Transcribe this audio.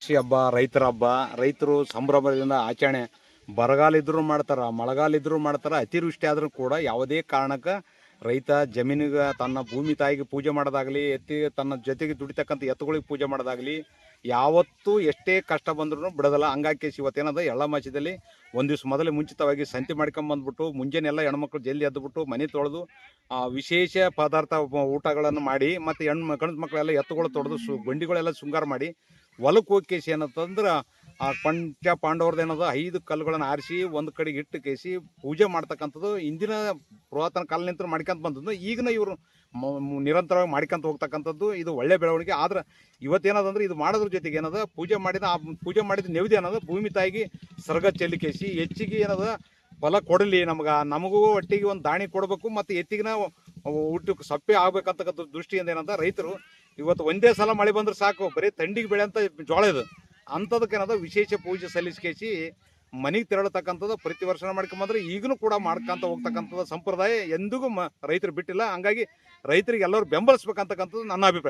ರಾಶಿ ಹಬ್ಬ, ರೈತರ ಹಬ್ಬ. ರೈತರು ಸಂಭ್ರಮದಿಂದ ಆಚರಣೆ. ಬರಗಾಲ ಇದ್ರೂ ಮಾಡ್ತಾರ, ಮಳೆಗಾಲ ಇದ್ರೂ ಮಾಡ್ತಾರ, ಅತಿವೃಷ್ಟಿ ಆದ್ರೂ ಕೂಡ ಯಾವುದೇ ಕಾರಣಕ್ಕೆ ರೈತ ಜಮೀನಿಗೆ ತನ್ನ ಭೂಮಿ ತಾಯಿಗೆ ಪೂಜೆ ಮಾಡೋದಾಗಲಿ, ತನ್ನ ಜೊತೆಗೆ ದುಡಿತಕ್ಕಂಥ ಎತ್ತುಗಳಿಗೆ ಪೂಜೆ ಮಾಡೋದಾಗಲಿ, ಯಾವತ್ತೂ ಎಷ್ಟೇ ಕಷ್ಟ ಬಂದ್ರೂ ಬಿಡೋದಲ್ಲ. ಹಂಗಾಗಿ ಇವತ್ತೇನದ ಎಳ್ಳಮಾಸದಲ್ಲಿ ಒಂದು ದಿವ್ಸ ಮೊದಲೇ ಮುಂಚಿತವಾಗಿ ಸಂತೆ ಮಾಡ್ಕೊಂಬಂದ್ಬಿಟ್ಟು ಮುಂಜಾನೆ ಎಲ್ಲ ಹೆಣ್ಮಕ್ಳು ಜಲ್ದಿ ಎದ್ದುಬಿಟ್ಟು ಮನೆ ತೊಳೆದು ವಿಶೇಷ ಪದಾರ್ಥ ಊಟಗಳನ್ನು ಮಾಡಿ, ಮತ್ತು ಗಂಡು ಮಕ್ಕಳೆಲ್ಲ ಎತ್ತುಗಳು ತೊಳೆದು ಬಂಡಿಗಳೆಲ್ಲ ಶೃಂಗಾರ ಮಾಡಿ ಹೊಲಕ್ಕೆ ಹೋಗಿ ಕೇಸಿ ಏನಂತಂದ್ರೆ ಆ ಪಂಚ ಪಾಂಡವ್ರದ್ದು 5 ಕಲ್ಲುಗಳನ್ನು ಆರಿಸಿ ಒಂದು ಕಡೆಗೆ ಇಟ್ಟು ಕೇಸಿ ಪೂಜೆ ಮಾಡ್ತಕ್ಕಂಥದ್ದು ಇಂದಿನ ಪುರಾತನ ಕಾಲನಿಂದ ಮಾಡ್ಕೊಂತ ಬಂದದ್ದು. ಈಗಿನ ಇವರು ನಿರಂತರವಾಗಿ ಮಾಡ್ಕೊಂತ ಹೋಗ್ತಕ್ಕಂಥದ್ದು. ಇದು ಒಳ್ಳೆ ಬೆಳವಣಿಗೆ. ಆದ್ರೆ ಇವತ್ತೇನದಂದ್ರೆ ಇದು ಮಾಡೋದ್ರ ಜೊತೆಗೆ ಏನದ ಪೂಜೆ ಮಾಡಿದ ನೆವದಿ ಅನ್ನೋದು ಭೂಮಿ ತಾಯಿಗೆ ಸರ್ಗ ಚೆಲ್ಲಿ ಕೇಸಿ ಹೆಚ್ಚಿಗೆ ಏನದ ಫಲ ಕೊಡಲಿ, ನಮಗೂ ಒಟ್ಟಿಗೆ ಒಂದು ದಾಣಿ ಕೊಡಬೇಕು, ಮತ್ತು ಎತ್ತಿಗಿನ ಊಟಕ್ಕೆ ಸಪ್ಪೆ ಆಗ್ಬೇಕಂತಕ್ಕಂಥ ದೃಷ್ಟಿಯಿಂದ ಏನಂತ ರೈತರು ಇವತ್ತು ಒಂದೇ ಸಲ ಮಳೆ ಬಂದ್ರೆ ಸಾಕು, ಬರೀ ತಂಡಿಗೆ ಬೆಳೆಯಂತ ಜೋಳ ಇದು ಅಂಥದಕ್ಕೇನದ ವಿಶೇಷ ಪೂಜೆ ಸಲ್ಲಿಸ್ಕೇಸಿ ಮನೆಗೆ ತೆರಳತಕ್ಕಂಥದ್ದು ಪ್ರತಿ ವರ್ಷ ಮಾಡ್ಕೊಂಬಂದ್ರೆ ಈಗಲೂ ಕೂಡ ಮಾಡ್ಕೊಂತ ಹೋಗ್ತಕ್ಕಂಥದ್ದು ಸಂಪ್ರದಾಯ ಎಂದಿಗೂ ರೈತರು ಬಿಟ್ಟಿಲ್ಲ. ಹಂಗಾಗಿ ರೈತರಿಗೆ ಎಲ್ಲರೂ ಬೆಂಬಲಿಸ್ಬೇಕಂತಕ್ಕಂಥದ್ದು ನನ್ನ ಅಭಿಪ್ರಾಯ.